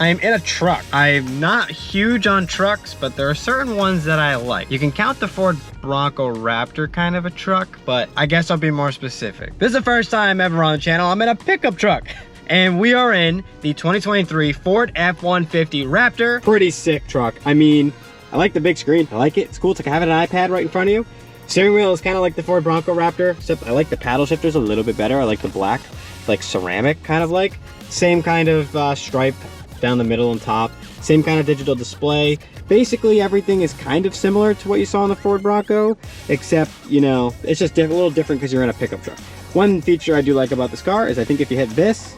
I am in a truck. I'm not huge on trucks, but there are certain ones that I like. You can count the Ford Bronco Raptor kind of a truck, but I guess I'll be more specific. This is the first time ever on the channel I'm in a pickup truck. And we are in the 2023 Ford F-150 Raptor. Pretty sick truck. I mean, I like the big screen. I like it. It's cool. It's like having an iPad right in front of you. Steering wheel is kind of like the Ford Bronco Raptor, except I like the paddle shifters a little bit better. I like the black, like ceramic kind of like. Same kind of stripe down the middle and top. Same kind of digital display. Basically everything is kind of similar to what you saw in the Ford Bronco, except, you know, it's just a little different because you're in a pickup truck. One feature I do like about this car is I think if you hit this,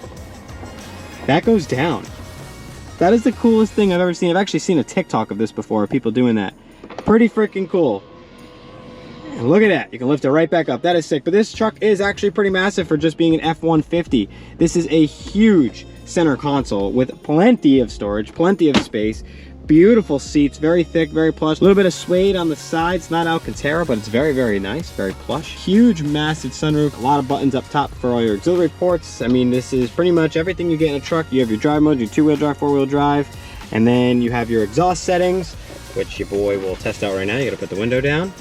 that goes down. That is the coolest thing I've ever seen. I've actually seen a TikTok of this before, people doing that. Pretty freaking cool. And look at that, you can lift it right back up. That is sick, but this truck is actually pretty massive for just being an F-150. This is a huge center console with plenty of storage, plenty of space, beautiful seats, very thick, very plush. A little bit of suede on the sides, not Alcantara, but it's very, very nice, very plush. Huge, massive sunroof, a lot of buttons up top for all your auxiliary ports. I mean, this is pretty much everything you get in a truck. You have your drive mode, your two-wheel drive, four-wheel drive, and then you have your exhaust settings, which your boy will test out right now. You gotta put the window down.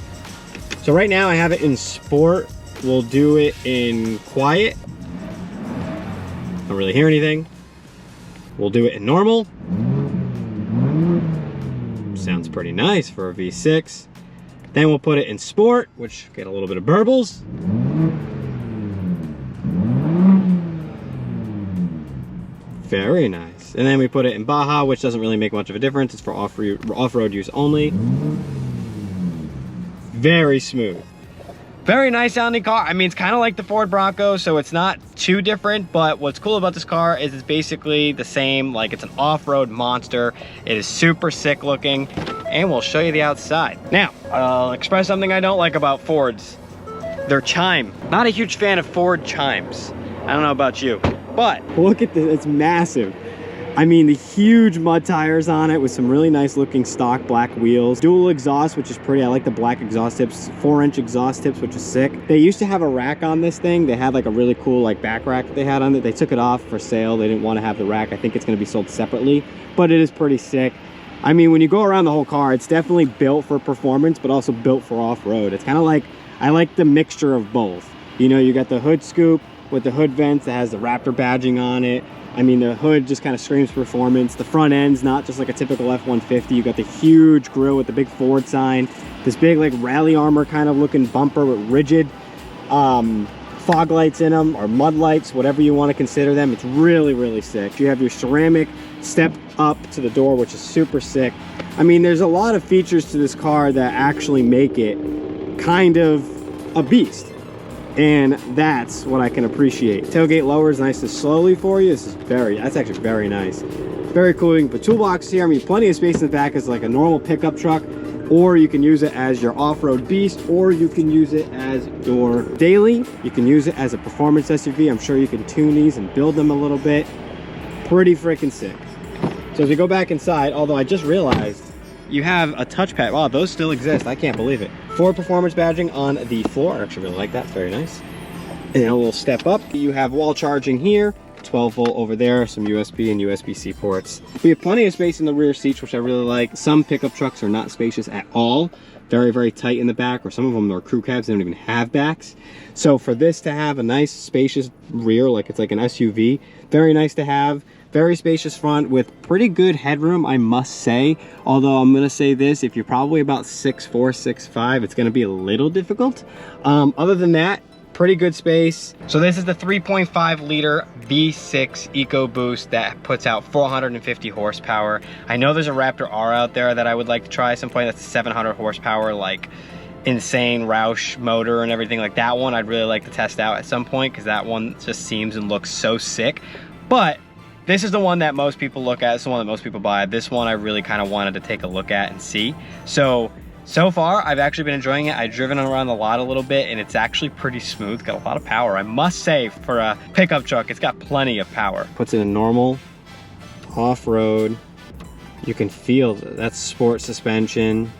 So right now I have it in sport. We'll do it in quiet. Don't really hear anything. We'll do it in normal. Sounds pretty nice for a V6. Then we'll put it in sport, which get a little bit of burbles. Very nice. And then we put it in Baja, which doesn't really make much of a difference. It's for off-road use only. Very smooth. Very nice sounding car. I mean, it's kind of like the Ford Bronco, so it's not too different, but what's cool about this car is it's basically the same. Like, it's an off-road monster. It is super sick looking, and we'll show you the outside. Now, I'll express something I don't like about Fords. Their chime. Not a huge fan of Ford chimes. I don't know about you, but look at this, it's massive. I mean, the huge mud tires on it with some really nice looking stock black wheels. Dual exhaust, which is pretty. I like the black exhaust tips. 4-inch exhaust tips, which is sick. They used to have a rack on this thing. They had like a really cool like back rack that they had on it. They took it off for sale. They didn't want to have the rack. I think it's going to be sold separately, but it is pretty sick. I mean, when you go around the whole car, it's definitely built for performance, but also built for off-road. It's kind of like, I like the mixture of both. You know, you got the hood scoop with the hood vents that has the Raptor badging on it. I mean, the hood just kind of screams performance. The front end's not just like a typical F-150. You got the huge grille with the big Ford sign. This big like rally armor kind of looking bumper with rigid fog lights in them, or mud lights, whatever you want to consider them. It's really, really sick. You have your ceramic step up to the door, which is super sick. I mean, there's a lot of features to this car that actually make it kind of a beast. And that's what I can appreciate. Tailgate lowers nice and slowly for you. That's actually very nice. Very cool. You can put toolbox here. I mean, plenty of space in the back is like a normal pickup truck, or you can use it as your off-road beast, or you can use it as your daily. You can use it as a performance SUV. I'm sure you can tune these and build them a little bit. Pretty freaking sick. So as we go back inside, although I just realized you have a touchpad. Wow, those still exist. I can't believe it. Ford performance badging on the floor. I actually really like that. It's very nice. And a little step up. You have wall charging here, 12 volt over there, some USB and USB-C ports. We have plenty of space in the rear seats, which I really like. Some pickup trucks are not spacious at all. Very, very tight in the back, or some of them are crew cabs. They don't even have backs. So for this to have a nice spacious rear, like it's like an SUV, very nice to have. Very spacious front with pretty good headroom, I must say. Although I'm gonna say this, if you're probably about 6'4", 6'5", it's gonna be a little difficult. Other than that, pretty good space. So this is the 3.5 liter V6 EcoBoost that puts out 450 horsepower. I know there's a Raptor R out there that I would like to try at some point. That's a 700 horsepower, like insane Roush motor and everything like that one. I'd really like to test out at some point because that one just seems and looks so sick. But this is the one that most people look at. It's the one that most people buy. This one I really kind of wanted to take a look at and see. So far, I've actually been enjoying it. I've driven around the lot a little bit, and it's actually pretty smooth. Got a lot of power. I must say, for a pickup truck, it's got plenty of power. Puts it in normal, off-road. You can feel that's sport suspension,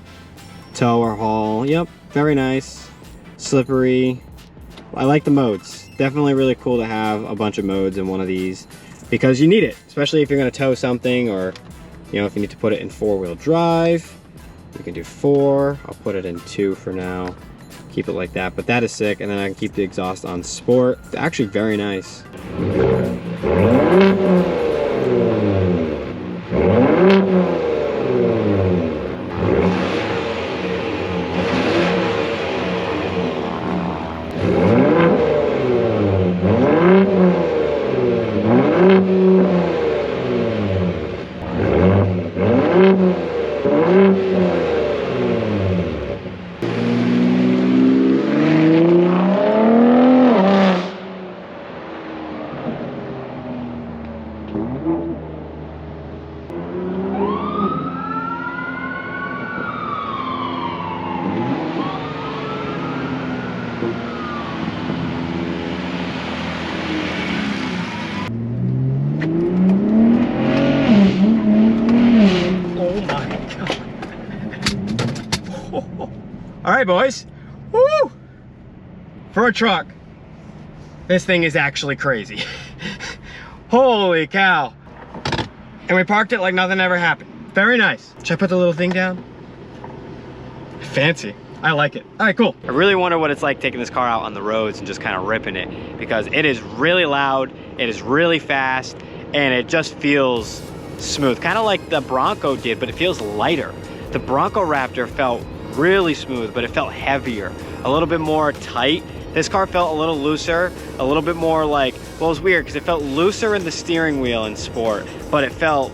tow or haul. Yep, very nice. Slippery. I like the modes. Definitely really cool to have a bunch of modes in one of these. because you need it, especially if you're gonna tow something, or you know, if you need to put it in 4-wheel drive. You can do 4. I'll put it in 2 for now. Keep it like that, but that is sick. And then I can keep the exhaust on sport. It's actually very nice. All right, boys. Woo! For a truck, this thing is actually crazy. Holy cow. And we parked it like nothing ever happened. Very nice. Should I put the little thing down? Fancy. I like it. All right, cool. I really wonder what it's like taking this car out on the roads and just kind of ripping it, because it is really loud, it is really fast, and it just feels smooth. Kind of like the Bronco did, but it feels lighter. The Bronco Raptor felt really smooth, but it felt heavier, a little bit more tight. This car felt a little looser, a little bit more like, well, it was weird because it felt looser in the steering wheel in Sport, but it felt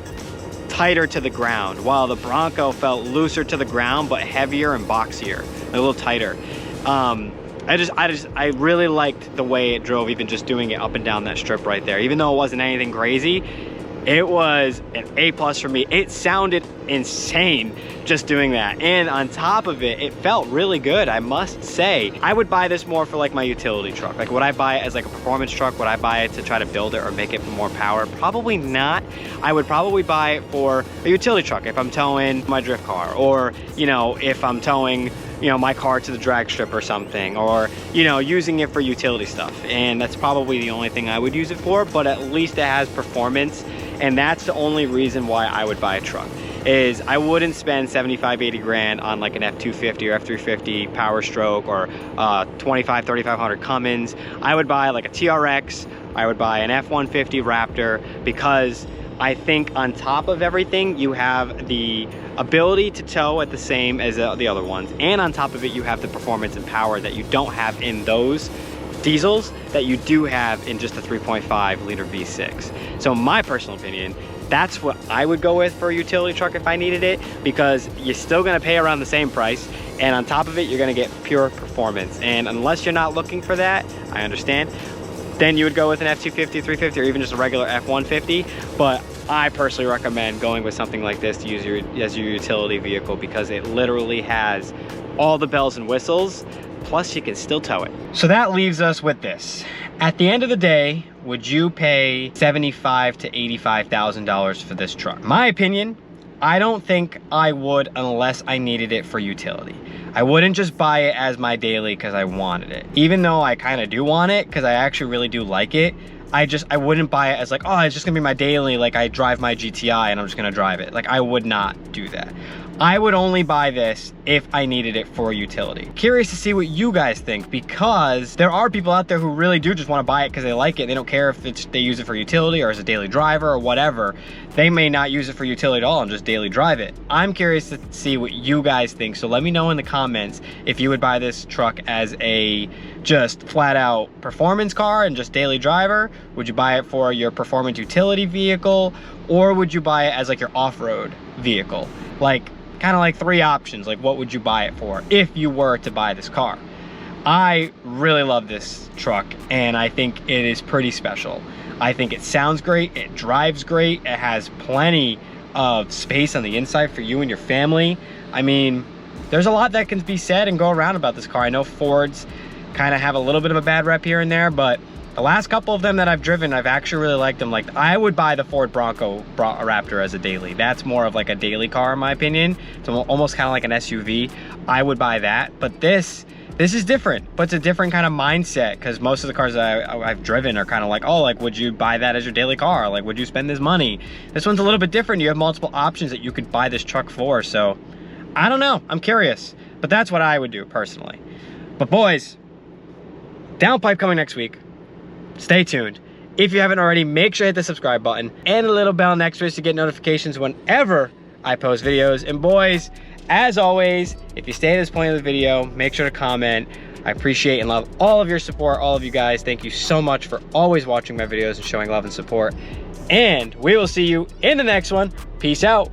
tighter to the ground, while the Bronco felt looser to the ground, but heavier and boxier, a little tighter. I really liked the way it drove, even just doing it up and down that strip right there. Even though it wasn't anything crazy, it was an A+ for me. It sounded insane just doing that. And on top of it, it felt really good, I must say. I would buy this more for like my utility truck. Like, would I buy it as like a performance truck? Would I buy it to try to build it or make it for more power? Probably not. I would probably buy it for a utility truck if I'm towing my drift car, or, you know, if I'm towing, you know, my car to the drag strip or something, or, you know, using it for utility stuff. And that's probably the only thing I would use it for, but at least it has performance. And that's the only reason why I would buy a truck, is I wouldn't spend 75, 80 grand on like an F250 or F350 Power Stroke, or 25, 3500 Cummins. I would buy like a TRX, I would buy an F150 Raptor, because I think on top of everything, you have the ability to tow at the same as the other ones. And on top of it, you have the performance and power that you don't have in those diesels that you do have in just a 3.5 liter V6. So in my personal opinion, that's what I would go with for a utility truck if I needed it, because you're still gonna pay around the same price, and on top of it, you're gonna get pure performance. And unless you're not looking for that, I understand, then you would go with an F250, 350, or even just a regular F150. But I personally recommend going with something like this to use as your utility vehicle, because it literally has all the bells and whistles, plus you can still tow it. So that leaves us with this. At the end of the day, would you pay $75,000 to $85,000 for this truck? My opinion, I don't think I would unless I needed it for utility. I wouldn't just buy it as my daily because I wanted it. Even though I kind of do want it, because I actually really do like it, I wouldn't buy it as like, oh, it's just gonna be my daily, like I drive my GTI and I'm just gonna drive it. Like, I would not do that. I would only buy this if I needed it for utility. Curious to see what you guys think, because there are people out there who really do just want to buy it because they like it. They don't care if they use it for utility or as a daily driver or whatever. They may not use it for utility at all and just daily drive it. I'm curious to see what you guys think. So let me know in the comments if you would buy this truck as a just flat out performance car and just daily driver. Would you buy it for your performance utility vehicle, or would you buy it as like your off-road vehicle? Like, kind of like 3 options. Like, what would you buy it for if you were to buy this car? I really love this truck, and I think it is pretty special. I think it sounds great, it drives great, it has plenty of space on the inside for you and your family. I mean, there's a lot that can be said and go around about this car. I know Fords kind of have a little bit of a bad rep here and there, but the last couple of them that I've driven, I've actually really liked them. Like, I would buy the Ford Bronco Raptor as a daily. That's more of like a daily car in my opinion. It's almost kind of like an SUV. I would buy that, but this This is different, but it's a different kind of mindset because most of the cars that I've driven are kind of like, oh, like, would you buy that as your daily car? Like, would you spend this money? This one's a little bit different. You have multiple options that you could buy this truck for. So I don't know. I'm curious, but that's what I would do personally. But boys, downpipe coming next week. Stay tuned. If you haven't already, make sure to hit the subscribe button and a little bell next to it to get notifications whenever I post videos. And boys, as always, if you stay to this point of the video, make sure to comment. I appreciate and love all of your support, all of you guys. Thank you so much for always watching my videos and showing love and support. And we will see you in the next one. Peace out.